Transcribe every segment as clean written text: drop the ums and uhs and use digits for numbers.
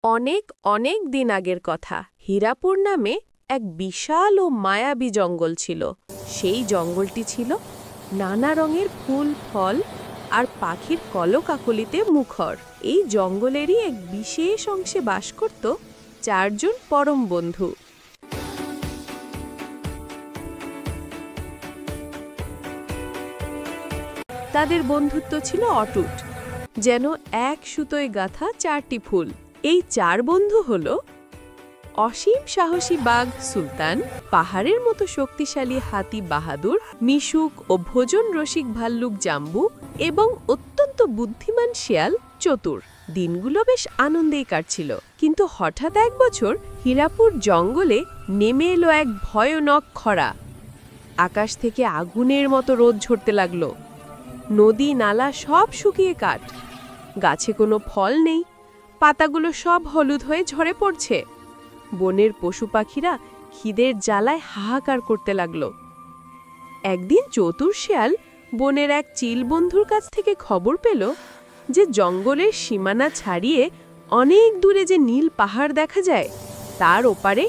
অনেক অনেক দিন আগের কথা। হীরাপুর নামে এক বিশাল ও মায়াবী জঙ্গল ছিল। সেই জঙ্গলটি ছিল নানা রঙের ফুল ফল আর পাখির কলকাকলিতে মুখর। এই জঙ্গলেরই এক বিশেষ অংশে বাস করত চারজন পরম বন্ধু। তাদের বন্ধুত্ব ছিল অটুট, যেন এক সুতোয় গাঁথা চারটি ফুল। এই চার বন্ধু হল অসীম সাহসী বাঘ সুলতান, পাহাড়ের মতো শক্তিশালী হাতি বাহাদুর, মিশুক ও ভোজন রসিক ভাল্লুক জাম্বু এবং অত্যন্ত বুদ্ধিমান শিয়াল চতুর। দিনগুলো বেশ আনন্দেই কাটছিল, কিন্তু হঠাৎ এক বছর হীরাপুর জঙ্গলে নেমে এলো এক ভয়ানক খরা। আকাশ থেকে আগুনের মতো রোদ ঝরতে লাগলো। নদী নালা সব শুকিয়ে কাঠ, গাছে কোনো ফল নেই, পাতাগুলো সব হলুদ হয়ে ঝরে পড়ছে। বনের পশু পাখিরা খিদের জ্বালায় হাহাকার করতে লাগলো। একদিন চতুর শিয়াল বনের এক চিল বন্ধুর কাছ থেকে খবর পেল যে জঙ্গলের সীমানা ছাড়িয়ে অনেক দূরে যে নীল পাহাড় দেখা যায়, তার ওপারে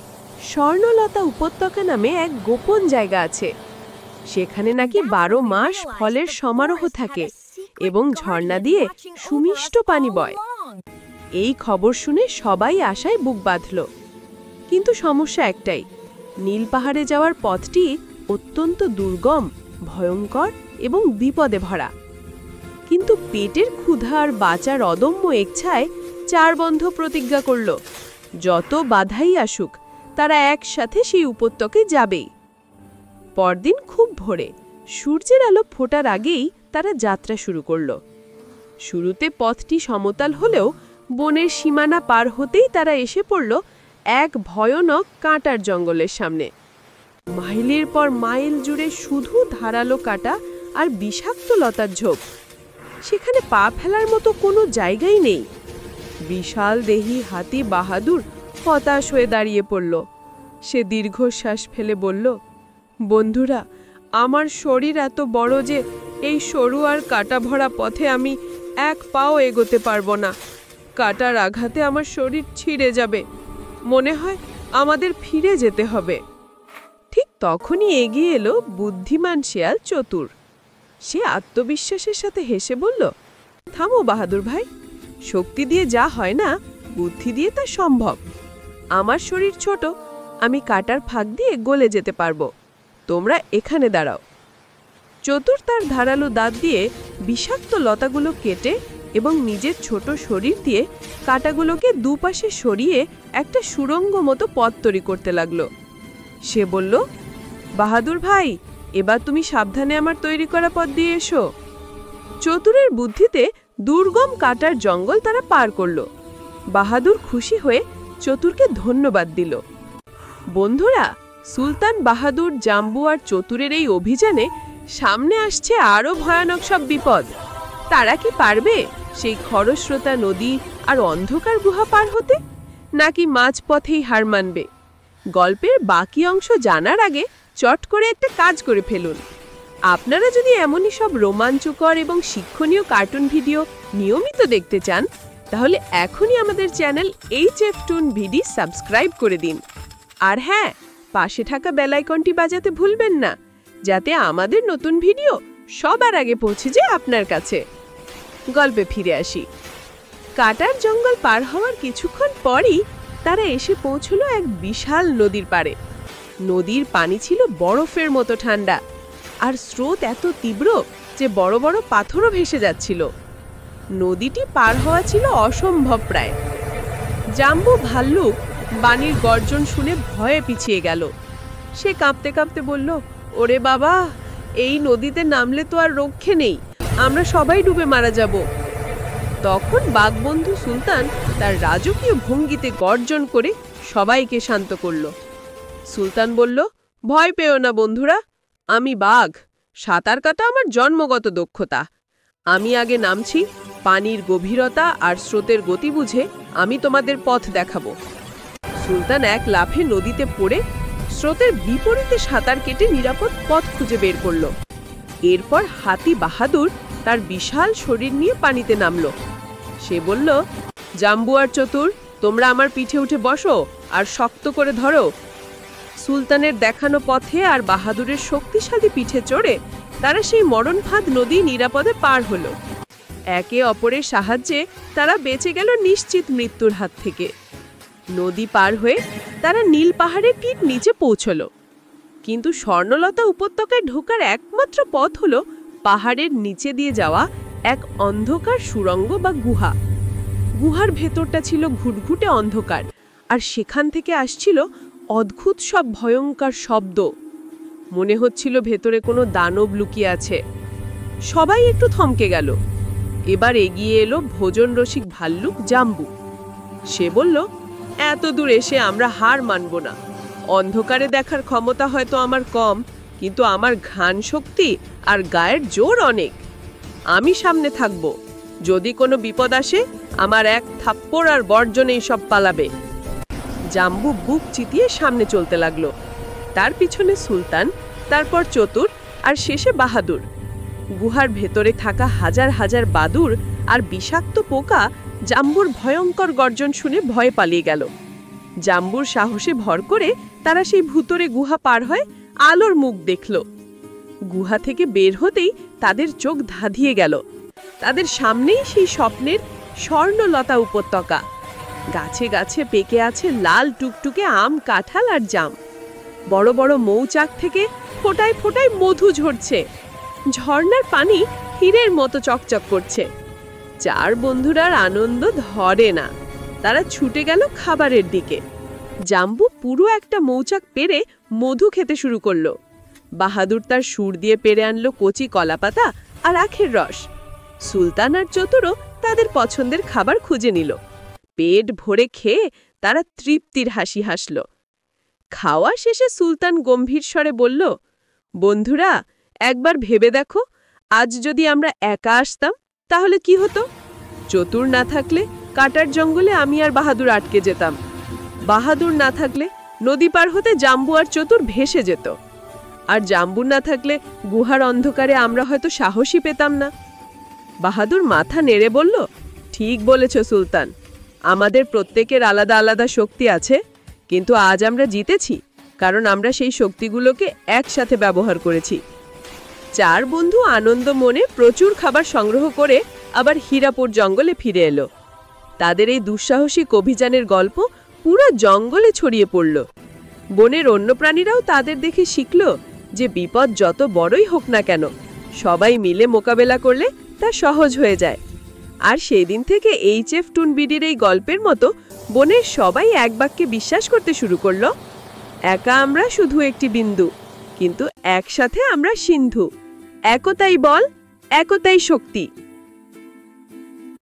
স্বর্ণলতা উপত্যকা নামে এক গোপন জায়গা আছে। সেখানে নাকি 12 মাস ফলের সমারোহ থাকে এবং ঝর্ণা দিয়ে সুমিষ্ট পানি বয়। এই খবর শুনে সবাই আশায় বুক বাঁধল। কিন্তু সমস্যা একটাই, নীল পাহাড়ে যাওয়ার পথটি অত্যন্ত দুর্গম, ভয়ঙ্কর এবং বিপদে ভরা। কিন্তু পেটের ক্ষুধা আর বাঁচার অদম্য ইচ্ছায় চার বন্ধু প্রতিজ্ঞা করল, যত বাধাই আসুক তারা একসাথে সেই উপত্যকায় যাবেই। পরদিন খুব ভোরে সূর্যের আলো ফোটার আগেই তারা যাত্রা শুরু করল। শুরুতে পথটি সমতল হলেও বনের সীমানা পার হতেই তারা এসে পড়ল এক ভয়ানক কাঁটার জঙ্গলের সামনে। মাইলের পর মাইল জুড়ে শুধু ধারালো কাঁটা আর বিষাক্ত লতার ঝোপ। সেখানে পা ফেলার মতো কোনো জায়গাই নেই। বিশাল দেহী হাতি বাহাদুর হতাশ হয়ে দাঁড়িয়ে পড়ল। সে দীর্ঘশ্বাস ফেলে বলল, বন্ধুরা, আমার শরীর এত বড় যে এই সরু আর কাঁটা ভরা পথে আমি এক পাও এগোতে পারবো না। কাঁটার আঘাতে আমার শরীর ছিঁড়ে যাবে। মনে হয় আমাদের ফিরে যেতে হবে। ঠিক তখনই এগিয়ে এলো বুদ্ধিমান শিয়াল চতুর। সে আত্মবিশ্বাসের সাথে হেসে বলল, থামো বাহাদুর ভাই, শক্তি দিয়ে যা হয় না, বুদ্ধি দিয়ে তা সম্ভব। আমার শরীর ছোট, আমি কাঁটার ফাঁক দিয়ে গলে যেতে পারবো। তোমরা এখানে দাঁড়াও। চতুর তার ধারালো দাঁত দিয়ে বিষাক্ত লতাগুলো কেটে এবং নিজের ছোট শরীর দিয়ে কাঁটাগুলোকে দুপাশে সরিয়ে একটা সুড়ঙ্গ মতো পথ তৈরি করতে লাগলো। সে বলল, বাহাদুর ভাই, এবার তুমি সাবধানে আমার তৈরি করা পথ দিয়ে এসো। চতুরের বুদ্ধিতে দুর্গম কাঁটার জঙ্গল তারা পার করল। বাহাদুর খুশি হয়ে চতুরকে ধন্যবাদ দিল। বন্ধুরা, সুলতান বাহাদুর, জাম্বু আর চতুরের এই অভিযানে সামনে আসছে আরো ভয়ানক সব বিপদ। তারা কি পারবে সেই খরস্রোতা নদী আর অন্ধকার গুহা পার হতে, নাকি মাঝপথেই হার মানবে? গল্পের বাকি অংশ জানার আগে চট করে একটা কাজ করে ফেলুন। আপনারা যদি এমনই সব রোমাঞ্চকর এবং শিক্ষণীয় কার্টুন ভিডিও নিয়মিত দেখতে চান, তাহলে এখনই আমাদের channel HF Toon VD subscribe করে দিন। আর হ্যাঁ, পাশে থাকা বেল আইকনটি বাজাতে ভুলবেন না, যাতে আমাদের নতুন ভিডিও সবার আগে পৌঁছে যায় আপনার কাছে। গল্পে ফিরে আসি। কাঁটার জঙ্গল পার হওয়ার কিছুক্ষণ পরই তারা এসে পৌঁছলো এক বিশাল নদীর পাড়ে। নদীর পানি ছিল বরফের মতো ঠান্ডা, আর স্রোত এত তীব্র যে বড় বড় পাথরও ভেসে যাচ্ছিল। নদীটি পার হওয়া ছিল অসম্ভব প্রায়। জাম্বু ভাল্লুক বাণীর গর্জন শুনে ভয়ে পিছিয়ে গেল। সে কাঁপতে কাঁপতে বলল, ওরে বাবা, এই নদীতে নামলে তো আর রক্ষে নেই, আমরা সবাই ডুবে মারা যাব। তখন বাঘবন্ধু সুলতান তার রাজকীয় ভঙ্গিতে গর্জন করে সবাইকে শান্ত করল। সুলতান বলল, ভয় পেও না বন্ধুরা, আমি বাঘ, সাঁতার কাটা আমার জন্মগত দক্ষতা। আমি আগে নামছি, পানির গভীরতা আর স্রোতের গতি বুঝে আমি তোমাদের পথ দেখাবো। সুলতান এক লাফে নদীতে পড়ে স্রোতের বিপরীতে সাঁতার কেটে নিরাপদ পথ খুঁজে বের করল। এরপর হাতি বাহাদুর তার বিশাল শরীর নিয়ে পানিতে নামল। সে বলল, জাম্বু আর চতুর, তোমরা আমার পিঠে উঠে বসো আর শক্ত করে ধরো। সুলতানের দেখানো পথে আর বাহাদুরের শক্তিশালী পিঠে চড়ে তারা সেই মরণফাঁদ নদী নিরাপদে পার হলো। একে অপরের সাহায্যে তারা বেঁচে গেল নিশ্চিত মৃত্যুর হাত থেকে। নদী পার হয়ে তারা নীল পাহাড়ের ঠিক নিচে পৌঁছল। কিন্তু স্বর্ণলতা উপত্যকায় ঢোকার একমাত্র পথ হলো পাহাড়ের নিচে দিয়ে যাওয়া এক অন্ধকার সুড়ঙ্গ বা গুহা। গুহার ভেতরটা ছিল ঘুটঘুটে অন্ধকার, আর সেখান থেকে আসছিল অদ্ভুত সব ভয়ঙ্কর শব্দ। মনে হচ্ছিল ভেতরে কোনো দানব লুকিয়ে আছে। সবাই একটু থমকে গেল। এবার এগিয়ে এলো ভোজন রসিক ভাল্লুক জাম্বু। সে বলল, এত দূর এসে আমরা হার মানব না। অন্ধকারে দেখার ক্ষমতা হয়তো আমার কম, কিন্তু আমার ঘ্রাণ শক্তি আর গায়ের জোর অনেক। আমি সামনে থাকব। যদি কোনো বিপদ আসে, আমার এক থাপ্পড় আর বর্জনেই সব পালাবে। জাম্বু বুক চিতিয়ে সামনে চলতে লাগলো। তার পিছনে সুলতান, তারপর চতুর আর শেষে বাহাদুর। গুহার ভেতরে থাকা হাজার হাজার বাদুড় আর বিষাক্ত পোকা জাম্বুর ভয়ঙ্কর গর্জন শুনে ভয়ে পালিয়ে গেল। জাম্বুর সাহসে ভর করে তারা সেই ভুতুরে গুহা পার হয় আলোর মুখ দেখল। গুহা থেকে বের হতেই তাদের চোখ ধাঁধিয়ে গেল। তাদের সামনেই সেই স্বপ্নের স্বর্ণলতা উপত্যকা। গাছে গাছে পেকে আছে লাল টুকটুকে আম, কাঁঠাল আর জাম। বড় বড় মৌচাক থেকে ফোঁটায় ফোঁটায় মধু ঝরছে। ঝর্ণার পানি হীরের মতো চকচক করছে। চার বন্ধুরার আনন্দ ধরে না। তারা ছুটে গেল খাবারের দিকে। জাম্বু পুরো একটা মৌচাক পেরে মধু খেতে শুরু করলো। বাহাদুর তার সুর দিয়ে পেরে আনলো কচি কলাপাতা আর আখের রস। সুলতান আর চতুরও তাদের পছন্দের খাবার খুঁজে নিল। পেট ভরে খেয়ে তারা তৃপ্তির হাসি হাসল। খাওয়া শেষে সুলতান গম্ভীর স্বরে বলল, বন্ধুরা, একবার ভেবে দেখো, আজ যদি আমরা একা আসতাম তাহলে কি হতো? চতুর না থাকলে কাটার জঙ্গলে আমি আর বাহাদুর আটকে যেতাম। বাহাদুর না থাকলে নদী পার হতে জাম্বু আর চতুর ভেসে যেত। আর জাম্বু না থাকলে গুহার অন্ধকারে আমরা হয়তো সাহসী পেতাম না। বাহাদুর মাথা নেড়ে বলল, ঠিক বলেছ সুলতান, আমাদের প্রত্যেকের আলাদা আলাদা শক্তি আছে, কিন্তু আজ আমরা জিতেছি কারণ আমরা সেই শক্তিগুলোকে একসাথে ব্যবহার করেছি। চার বন্ধু আনন্দ মনে প্রচুর খাবার সংগ্রহ করে আবার হীরাপুর জঙ্গলে ফিরে এলো। তাদের এই দুঃসাহসিক অভিযানের গল্প পুরো জঙ্গলে ছড়িয়ে পড়ল। বনের অন্য প্রাণীরাও তাদের দেখে শিখল যে বিপদ যত বড়ই হোক না কেন, সবাই মিলে মোকাবেলা করলে তা সহজ হয়ে যায়। আর সেই দিন থেকে এইচএফ টুনবিডির এই গল্পের মতো বনের সবাই এক বাক্যে বিশ্বাস করতে শুরু করল, একা আমরা শুধু একটি বিন্দু, কিন্তু একসাথে আমরা সিন্ধু। একতাই বল, একতাই শক্তি।